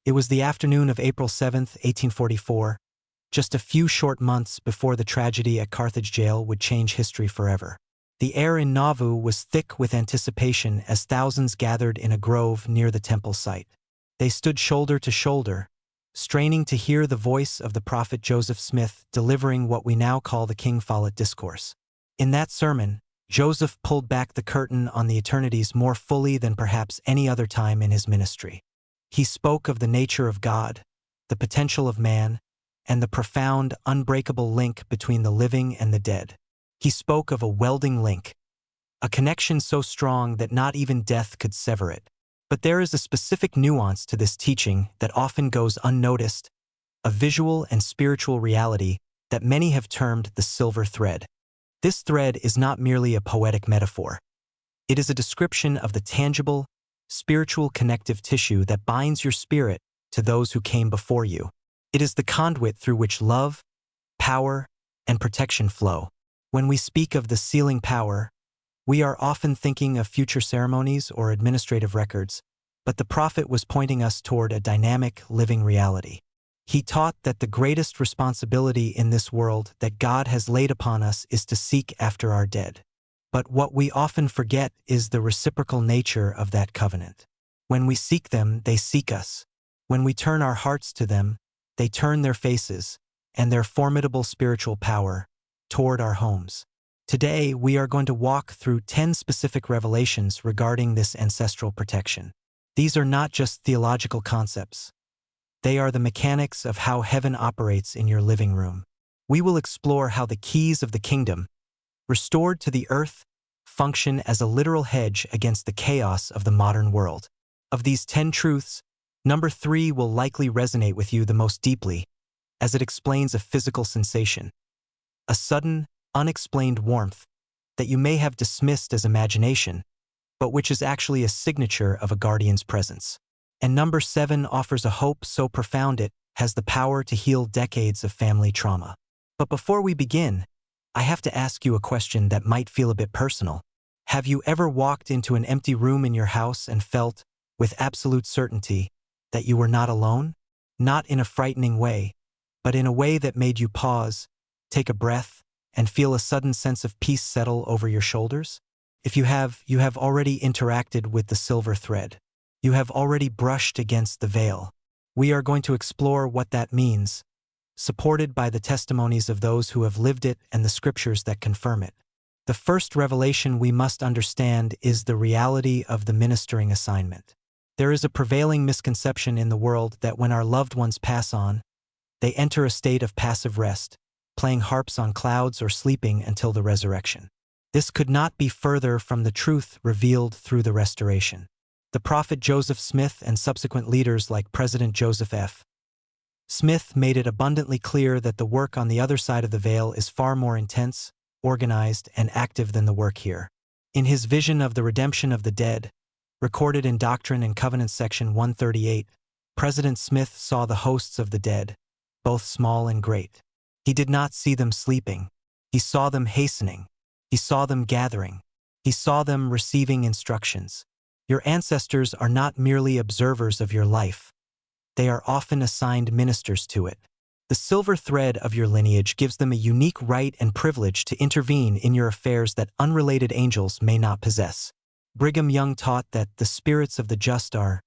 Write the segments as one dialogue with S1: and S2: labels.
S1: It was the afternoon of April 7, 1844, just a few short months before the tragedy at Carthage jail would change history forever. The air in Nauvoo was thick with anticipation as thousands gathered in a grove near the temple site. They stood shoulder to shoulder, straining to hear the voice of the prophet Joseph Smith delivering what we now call the King Follett Discourse. In that sermon, Joseph pulled back the curtain on the eternities more fully than perhaps any other time in his ministry. He spoke of the nature of God, the potential of man, and the profound, unbreakable link between the living and the dead. He spoke of a welding link, a connection so strong that not even death could sever it. But there is a specific nuance to this teaching that often goes unnoticed, a visual and spiritual reality that many have termed the silver thread. This thread is not merely a poetic metaphor. It is a description of the tangible, spiritual connective tissue that binds your spirit to those who came before you. It is the conduit through which love, power, and protection flow. When we speak of the sealing power, we are often thinking of future ceremonies or administrative records, but the prophet was pointing us toward a dynamic, living reality. He taught that the greatest responsibility in this world that God has laid upon us is to seek after our dead. But what we often forget is the reciprocal nature of that covenant. When we seek them, they seek us. When we turn our hearts to them, they turn their faces and their formidable spiritual power toward our homes. Today, we are going to walk through 10 specific revelations regarding this ancestral protection. These are not just theological concepts. They are the mechanics of how heaven operates in your living room. We will explore how the keys of the kingdom, restored to the earth, function as a literal hedge against the chaos of the modern world. Of these 10 truths, number 3 will likely resonate with you the most deeply, as it explains a physical sensation, a sudden, unexplained warmth that you may have dismissed as imagination, but which is actually a signature of a guardian's presence. And number 7 offers a hope so profound it has the power to heal decades of family trauma. But before we begin, I have to ask you a question that might feel a bit personal. Have you ever walked into an empty room in your house and felt, with absolute certainty, that you were not alone? Not in a frightening way, but in a way that made you pause, take a breath, and feel a sudden sense of peace settle over your shoulders? If you have already interacted with the silver thread. You have already brushed against the veil. We are going to explore what that means, supported by the testimonies of those who have lived it and the scriptures that confirm it. The first revelation we must understand is the reality of the ministering assignment. There is a prevailing misconception in the world that when our loved ones pass on, they enter a state of passive rest, playing harps on clouds or sleeping until the resurrection. This could not be further from the truth revealed through the restoration. The prophet Joseph Smith and subsequent leaders like President Joseph F. Smith made it abundantly clear that the work on the other side of the veil is far more intense, organized, and active than the work here. In his vision of the redemption of the dead, recorded in Doctrine and Covenants section 138, President Smith saw the hosts of the dead, both small and great. He did not see them sleeping. He saw them hastening. He saw them gathering. He saw them receiving instructions. Your ancestors are not merely observers of your life. They are often assigned ministers to it. The silver thread of your lineage gives them a unique right and privilege to intervene in your affairs that unrelated angels may not possess. Brigham Young taught that the spirits of the just are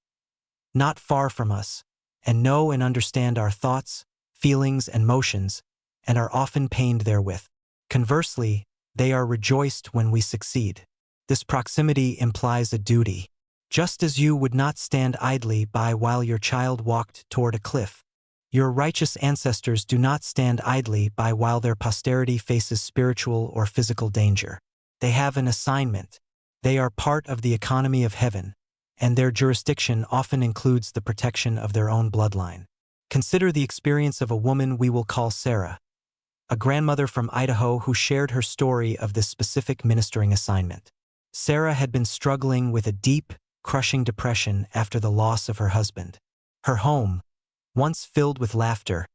S1: not far from us, and know and understand our thoughts, feelings, and motions, and are often pained therewith. Conversely, they are rejoiced when we succeed. This proximity implies a duty. Just as you would not stand idly by while your child walked toward a cliff, your righteous ancestors do not stand idly by while their posterity faces spiritual or physical danger. They have an assignment. They are part of the economy of heaven, and their jurisdiction often includes the protection of their own bloodline. Consider the experience of a woman we will call Sarah, a grandmother from Idaho who shared her story of this specific ministering assignment. Sarah had been struggling with a deep, crushing depression after the loss of her husband. Her home, once filled with laughter,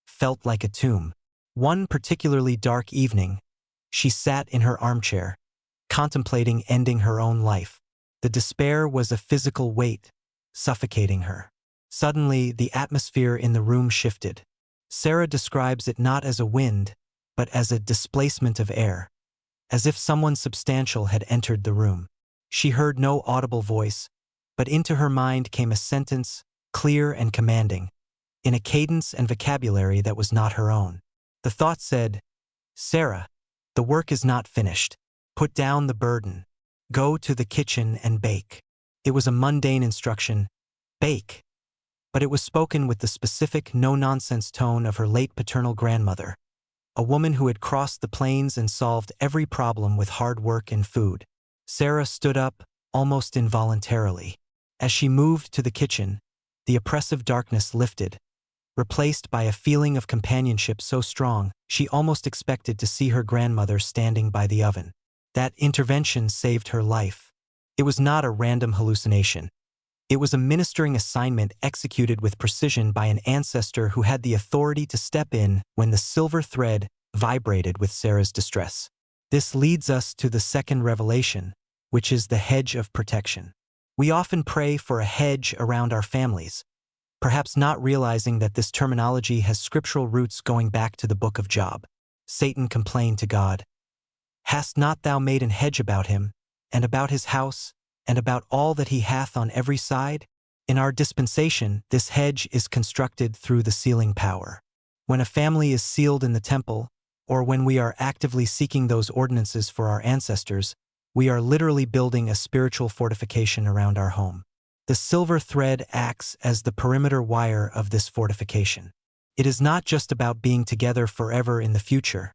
S1: felt like a tomb. One particularly dark evening, she sat in her armchair, contemplating ending her own life. The despair was a physical weight, suffocating her. Suddenly, the atmosphere in the room shifted. Sarah describes it not as a wind, but as a displacement of air, as if someone substantial had entered the room. She heard no audible voice, but into her mind came a sentence, clear and commanding, in a cadence and vocabulary that was not her own. The thought said, "Sarah, the work is not finished. Put down the burden. Go to the kitchen and bake." It was a mundane instruction, bake, but it was spoken with the specific, no-nonsense tone of her late paternal grandmother, a woman who had crossed the plains and solved every problem with hard work and food. Sarah stood up, almost involuntarily. As she moved to the kitchen, the oppressive darkness lifted, replaced by a feeling of companionship so strong she almost expected to see her grandmother standing by the oven. That intervention saved her life. It was not a random hallucination. It was a ministering assignment executed with precision by an ancestor who had the authority to step in when the silver thread vibrated with Sarah's distress. This leads us to the second revelation, which is the hedge of protection. We often pray for a hedge around our families, perhaps not realizing that this terminology has scriptural roots going back to the book of Job. Satan complained to God, "Hast not thou made an hedge about him, and about his house, and about all that he hath on every side?" In our dispensation, this hedge is constructed through the sealing power. When a family is sealed in the temple, or when we are actively seeking those ordinances for our ancestors, we are literally building a spiritual fortification around our home. The silver thread acts as the perimeter wire of this fortification. It is not just about being together forever in the future.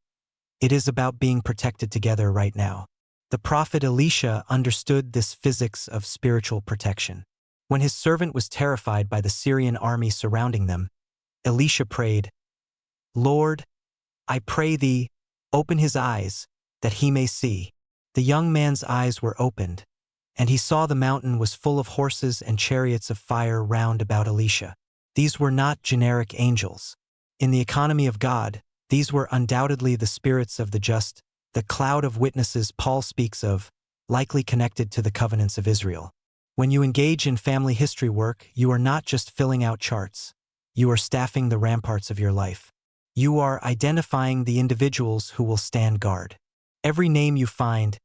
S1: It is about being protected together right now. The prophet Elisha understood this physics of spiritual protection. When his servant was terrified by the Syrian army surrounding them, Elisha prayed, "Lord, I pray thee, open his eyes, that he may see." The young man's eyes were opened, and he saw the mountain was full of horses and chariots of fire round about Elisha. These were not generic angels. In the economy of God, these were undoubtedly the spirits of the just, the cloud of witnesses Paul speaks of, likely connected to the covenants of Israel. When you engage in family history work, you are not just filling out charts. You are staffing the ramparts of your life. You are identifying the individuals who will stand guard. Every name you find,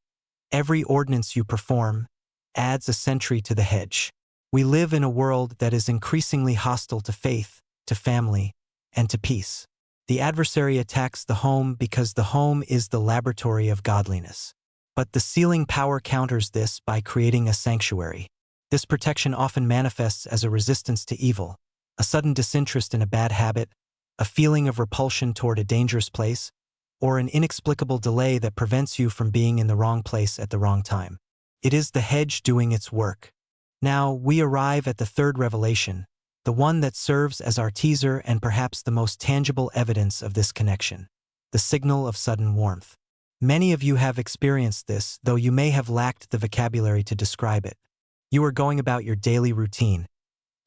S1: every ordinance you perform, adds a sentry to the hedge. We live in a world that is increasingly hostile to faith, to family, and to peace. The adversary attacks the home because the home is the laboratory of godliness. But the sealing power counters this by creating a sanctuary. This protection often manifests as a resistance to evil, a sudden disinterest in a bad habit, a feeling of repulsion toward a dangerous place, or an inexplicable delay that prevents you from being in the wrong place at the wrong time. It is the hedge doing its work. Now, we arrive at the third revelation, the one that serves as our teaser and perhaps the most tangible evidence of this connection, the signal of sudden warmth. Many of you have experienced this, though you may have lacked the vocabulary to describe it. You are going about your daily routine,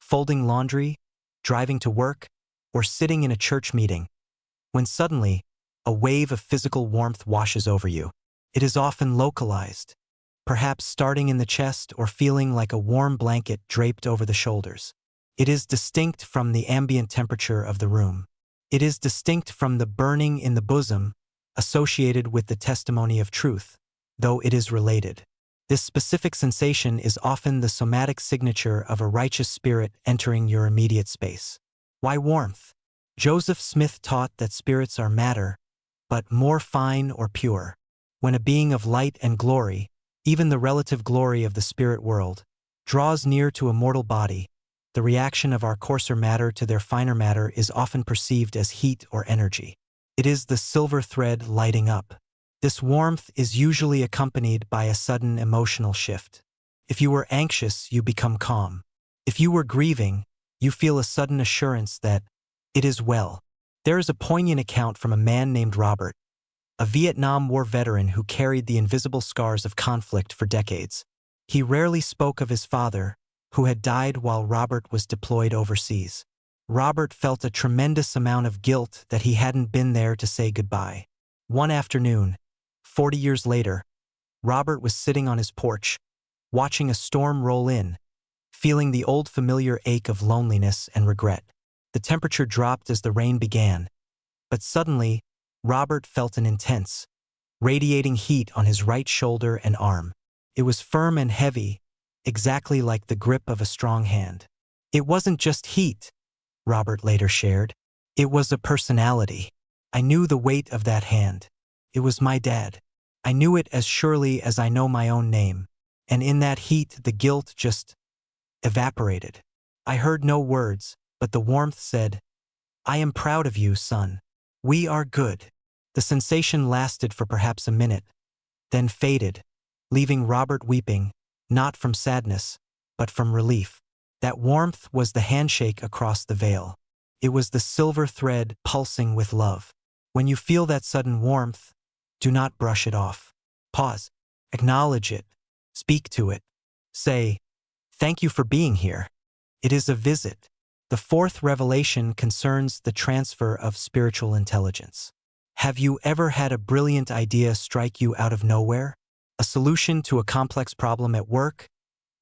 S1: folding laundry, driving to work, or sitting in a church meeting, when suddenly, a wave of physical warmth washes over you. It is often localized, perhaps starting in the chest or feeling like a warm blanket draped over the shoulders. It is distinct from the ambient temperature of the room. It is distinct from the burning in the bosom associated with the testimony of truth, though it is related. This specific sensation is often the somatic signature of a righteous spirit entering your immediate space. Why warmth? Joseph Smith taught that spirits are matter, but more fine or pure. When a being of light and glory, even the relative glory of the spirit world, draws near to a mortal body, the reaction of our coarser matter to their finer matter is often perceived as heat or energy. It is the silver thread lighting up. This warmth is usually accompanied by a sudden emotional shift. If you were anxious, you become calm. If you were grieving, you feel a sudden assurance that it is well. There is a poignant account from a man named Robert, a Vietnam War veteran who carried the invisible scars of conflict for decades. He rarely spoke of his father, who had died while Robert was deployed overseas. Robert felt a tremendous amount of guilt that he hadn't been there to say goodbye. One afternoon, 40 years later, Robert was sitting on his porch, watching a storm roll in, feeling the old familiar ache of loneliness and regret. The temperature dropped as the rain began, but suddenly, Robert felt an intense, radiating heat on his right shoulder and arm. It was firm and heavy, exactly like the grip of a strong hand. It wasn't just heat, Robert later shared. It was a personality. I knew the weight of that hand. It was my dad. I knew it as surely as I know my own name. And in that heat, the guilt just evaporated. I heard no words, but the warmth said, "I am proud of you, son. We are good." The sensation lasted for perhaps a minute, then faded, leaving Robert weeping, not from sadness, but from relief. That warmth was the handshake across the veil. It was the silver thread pulsing with love. When you feel that sudden warmth, do not brush it off. Pause. Acknowledge it. Speak to it. Say, "Thank you for being here." It is a visit. The fourth revelation concerns the transfer of spiritual intelligence. Have you ever had a brilliant idea strike you out of nowhere? A solution to a complex problem at work?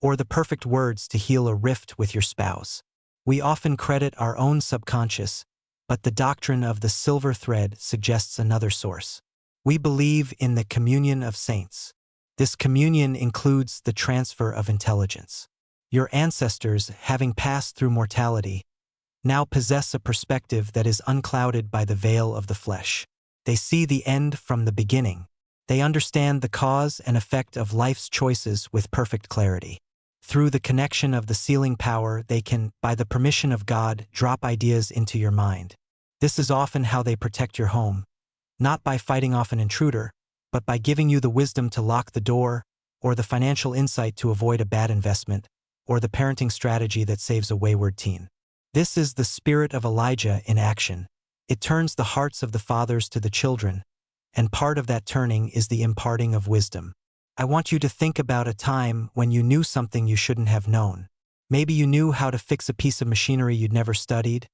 S1: Or the perfect words to heal a rift with your spouse? We often credit our own subconscious, but the doctrine of the silver thread suggests another source. We believe in the communion of saints. This communion includes the transfer of intelligence. Your ancestors, having passed through mortality, now possess a perspective that is unclouded by the veil of the flesh. They see the end from the beginning. They understand the cause and effect of life's choices with perfect clarity. Through the connection of the sealing power, they can, by the permission of God, drop ideas into your mind. This is often how they protect your home, not by fighting off an intruder, but by giving you the wisdom to lock the door, or the financial insight to avoid a bad investment, or the parenting strategy that saves a wayward teen. This is the spirit of Elijah in action. It turns the hearts of the fathers to the children, and part of that turning is the imparting of wisdom. I want you to think about a time when you knew something you shouldn't have known. Maybe you knew how to fix a piece of machinery you'd never studied,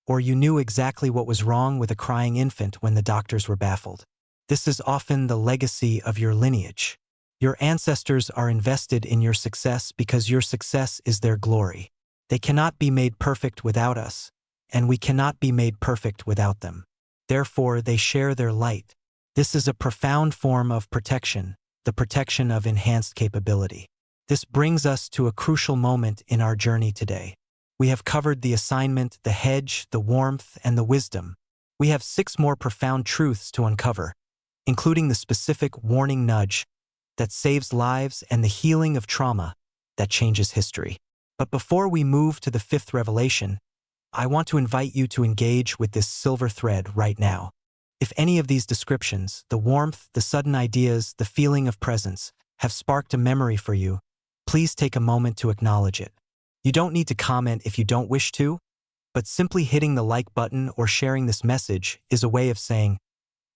S1: or you knew exactly what was wrong with a crying infant when the doctors were baffled. This is often the legacy of your lineage. Your ancestors are invested in your success because your success is their glory. They cannot be made perfect without us, and we cannot be made perfect without them. Therefore, they share their light. This is a profound form of protection, the protection of enhanced capability. This brings us to a crucial moment in our journey today. We have covered the assignment, the hedge, the warmth, and the wisdom. We have 6 more profound truths to uncover, including the specific warning nudge that saves lives and the healing of trauma that changes history. But before we move to the 5th revelation, I want to invite you to engage with this silver thread right now. If any of these descriptions, the warmth, the sudden ideas, the feeling of presence, have sparked a memory for you, please take a moment to acknowledge it. You don't need to comment if you don't wish to, but simply hitting the like button or sharing this message is a way of saying,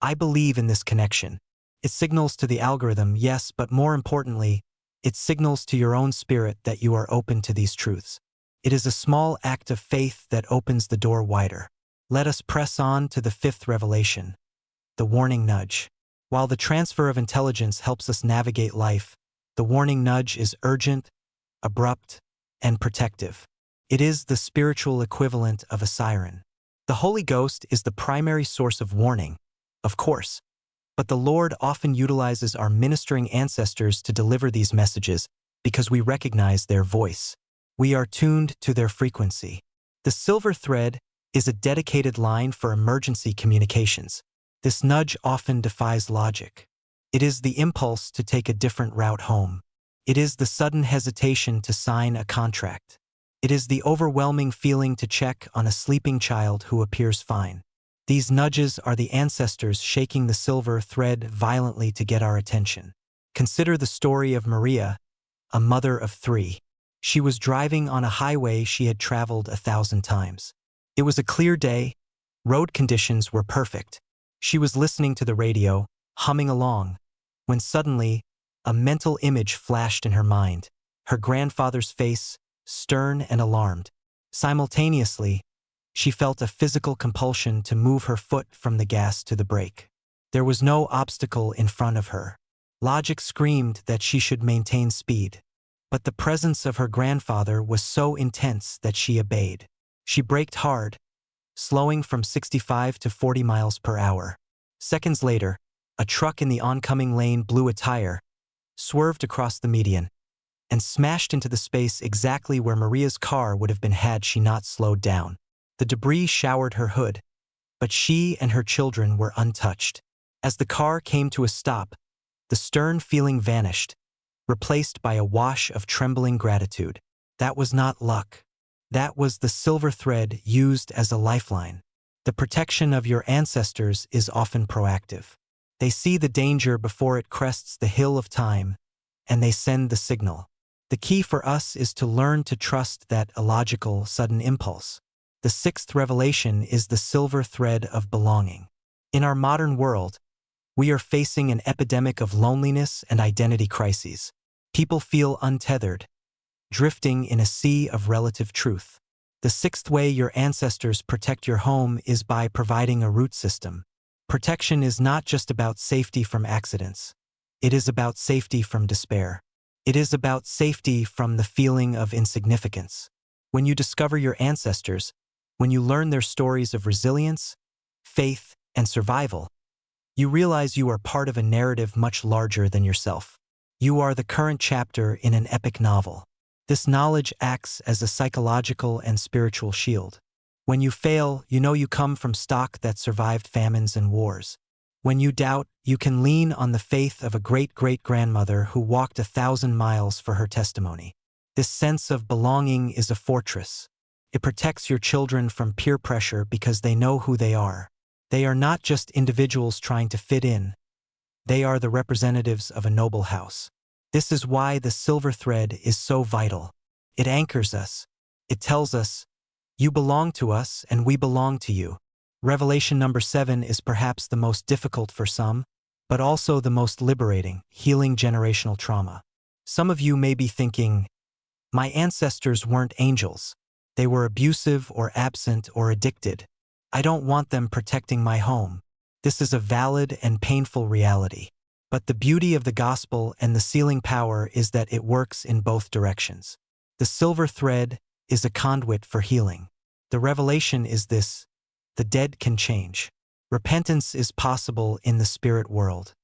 S1: "I believe in this connection." It signals to the algorithm, yes, but more importantly, it signals to your own spirit that you are open to these truths. It is a small act of faith that opens the door wider. Let us press on to the 5th revelation, the warning nudge. While the transfer of intelligence helps us navigate life, the warning nudge is urgent, abrupt, and protective. It is the spiritual equivalent of a siren. The Holy Ghost is the primary source of warning, of course, but the Lord often utilizes our ministering ancestors to deliver these messages because we recognize their voice. We are tuned to their frequency. The silver thread is a dedicated line for emergency communications. This nudge often defies logic. It is the impulse to take a different route home. It is the sudden hesitation to sign a contract. It is the overwhelming feeling to check on a sleeping child who appears fine. These nudges are the ancestors shaking the silver thread violently to get our attention. Consider the story of Maria, a mother of 3. She was driving on a highway she had traveled 1,000 times. It was a clear day. Road conditions were perfect. She was listening to the radio, humming along, when suddenly, a mental image flashed in her mind. Her grandfather's face, stern and alarmed. Simultaneously, she felt a physical compulsion to move her foot from the gas to the brake. There was no obstacle in front of her. Logic screamed that she should maintain speed. but the presence of her grandfather was so intense that she obeyed. She braked hard, slowing from 65 to 40 miles per hour. Seconds later, a truck in the oncoming lane blew a tire, swerved across the median, and smashed into the space exactly where Maria's car would have been had she not slowed down. The debris showered her hood, but she and her children were untouched. As the car came to a stop, the stern feeling vanished, replaced by a wash of trembling gratitude. That was not luck. That was the silver thread used as a lifeline. The protection of your ancestors is often proactive. They see the danger before it crests the hill of time, and they send the signal. The key for us is to learn to trust that illogical, sudden impulse. The sixth revelation is the silver thread of belonging. In our modern world, we are facing an epidemic of loneliness and identity crises. People feel untethered, drifting in a sea of relative truth. The sixth way your ancestors protect your home is by providing a root system. Protection is not just about safety from accidents. It is about safety from despair. It is about safety from the feeling of insignificance. When you discover your ancestors, when you learn their stories of resilience, faith, and survival, you realize you are part of a narrative much larger than yourself. You are the current chapter in an epic novel. This knowledge acts as a psychological and spiritual shield. When you fail, you know you come from stock that survived famines and wars. When you doubt, you can lean on the faith of a great-great-grandmother who walked 1,000 miles for her testimony. This sense of belonging is a fortress. It protects your children from peer pressure because they know who they are. They are not just individuals trying to fit in. They are the representatives of a noble house. This is why the silver thread is so vital. It anchors us. It tells us, you belong to us and we belong to you. Revelation number 7 is perhaps the most difficult for some, but also the most liberating, healing generational trauma. Some of you may be thinking, my ancestors weren't angels. They were abusive or absent or addicted. I don't want them protecting my home. This is a valid and painful reality. But the beauty of the gospel and the sealing power is that it works in both directions. The silver thread is a conduit for healing. The revelation is this: the dead can change. Repentance is possible in the spirit world.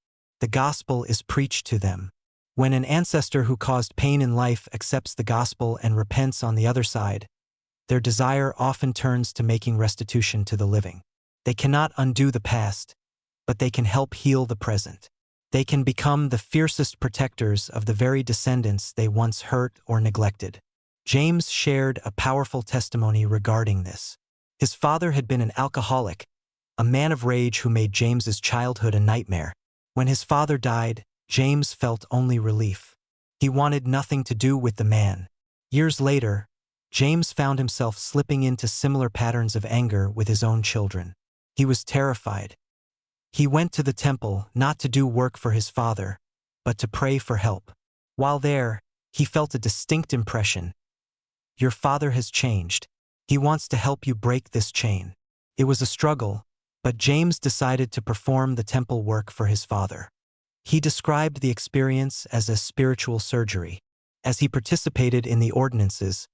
S1: The gospel is preached to them. When an ancestor who caused pain in life accepts the gospel and repents on the other side, their desire often turns to making restitution to the living. They cannot undo the past, but they can help heal the present. They can become the fiercest protectors of the very descendants they once hurt or neglected. James shared a powerful testimony regarding this. His father had been an alcoholic, a man of rage who made James's childhood a nightmare. When his father died, James felt only relief. He wanted nothing to do with the man. Years later, James found himself slipping into similar patterns of anger with his own children. He was terrified. He went to the temple not to do work for his father, but to pray for help. While there, he felt a distinct impression. Your father has changed. He wants to help you break this chain. It was a struggle, but James decided to perform the temple work for his father. He described the experience as a spiritual surgery. As he participated in the ordinances,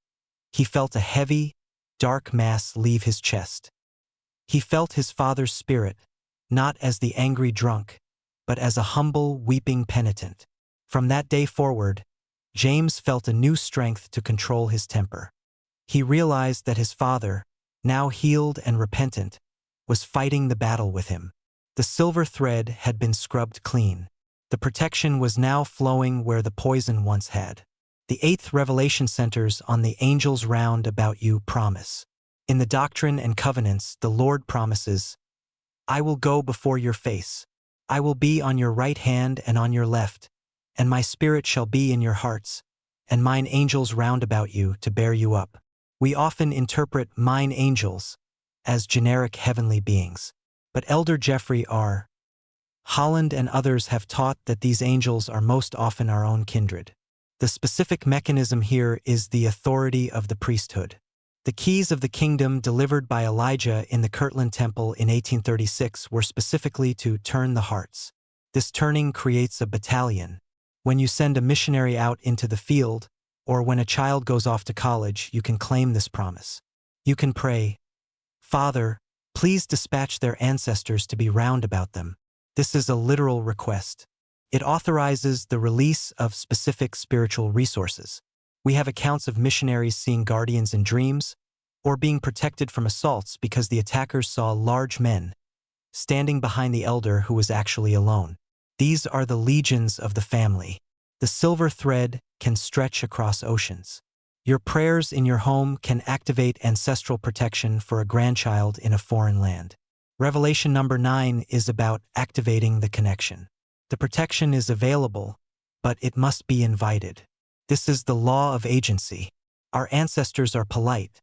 S1: he felt a heavy, dark mass leave his chest. He felt his father's spirit, not as the angry drunk, but as a humble, weeping penitent. From that day forward, James felt a new strength to control his temper. He realized that his father, now healed and repentant, was fighting the battle with him. The silver thread had been scrubbed clean. The protection was now flowing where the poison once had. The eighth revelation centers on the angel's round about you promise. In the Doctrine and Covenants, the Lord promises, I will go before your face. I will be on your right hand and on your left, and my spirit shall be in your hearts, and mine angels round about you to bear you up. We often interpret mine angels as generic heavenly beings, but Elder Jeffrey R. Holland and others have taught that these angels are most often our own kindred. The specific mechanism here is the authority of the priesthood. The keys of the kingdom delivered by Elijah in the Kirtland Temple in 1836 were specifically to turn the hearts. This turning creates a battalion. When you send a missionary out into the field, Or when a child goes off to college, you can claim this promise. You can pray, "Father, please dispatch their ancestors to be round about them." This is a literal request. It authorizes the release of specific spiritual resources. We have accounts of missionaries seeing guardians in dreams, or being protected from assaults because the attackers saw large men standing behind the elder who was actually alone. These are the legions of the family. The silver thread can stretch across oceans. Your prayers in your home can activate ancestral protection for a grandchild in a foreign land. Revelation number 9 is about activating the connection. The protection is available, but it must be invited. This is the law of agency. Our ancestors are polite.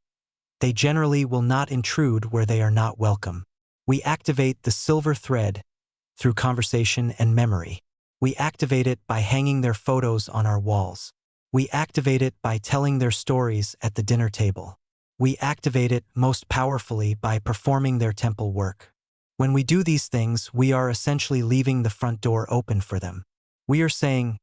S1: They generally will not intrude where they are not welcome. We activate the silver thread through conversation and memory. We activate it by hanging their photos on our walls. We activate it by telling their stories at the dinner table. We activate it most powerfully by performing their temple work. When we do these things, we are essentially leaving the front door open for them. We are saying,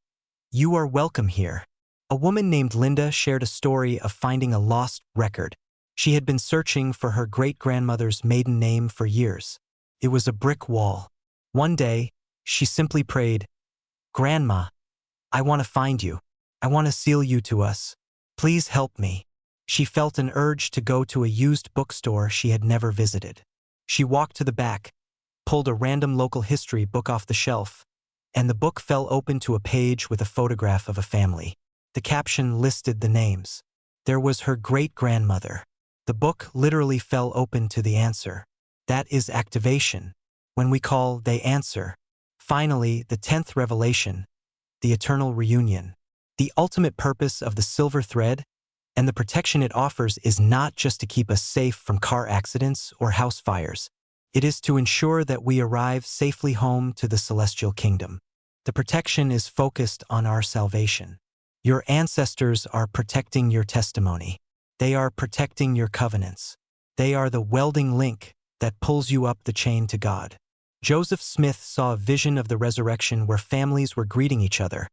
S1: "You are welcome here." A woman named Linda shared a story of finding a lost record. She had been searching for her great-grandmother's maiden name for years. It was a brick wall. One day, she simply prayed, "Grandma, I want to find you. I want to seal you to us. Please help me." She felt an urge to go to a used bookstore she had never visited. She walked to the back, pulled a random local history book off the shelf, and the book fell open to a page with a photograph of a family. The caption listed the names. There was her great-grandmother. The book literally fell open to the answer. That is activation. When we call, they answer. Finally, the 10th revelation, the eternal reunion. The ultimate purpose of the silver thread and the protection it offers is not just to keep us safe from car accidents or house fires. It is to ensure that we arrive safely home to the celestial kingdom. The protection is focused on our salvation. Your ancestors are protecting your testimony. They are protecting your covenants. They are the welding link that pulls you up the chain to God. Joseph Smith saw a vision of the resurrection where families were greeting each other,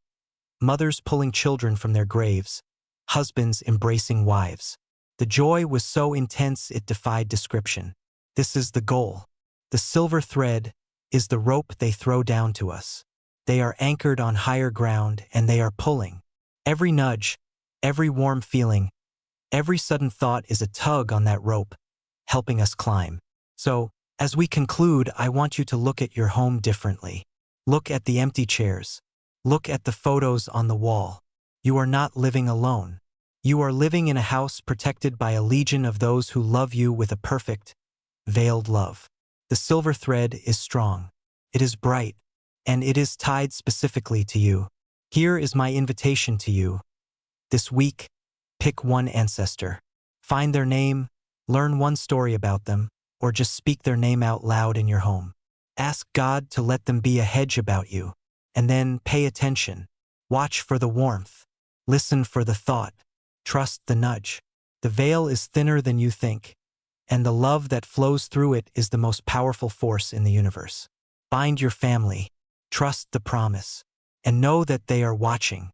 S1: mothers pulling children from their graves, husbands embracing wives. The joy was so intense it defied description. This is the goal. The silver thread is the rope they throw down to us. They are anchored on higher ground and they are pulling. Every nudge, every warm feeling, every sudden thought is a tug on that rope, helping us climb. So, as we conclude, I want you to look at your home differently. Look at the empty chairs. Look at the photos on the wall. You are not living alone. You are living in a house protected by a legion of those who love you with a perfect, veiled love. The silver thread is strong. It is bright, and it is tied specifically to you. Here is my invitation to you. This week, pick one ancestor. Find their name, learn one story about them, or just speak their name out loud in your home. Ask God to let them be a hedge about you. And then pay attention. Watch for the warmth. Listen for the thought. Trust the nudge. The veil is thinner than you think, and the love that flows through it is the most powerful force in the universe. Bind your family. Trust the promise. And know that they are watching.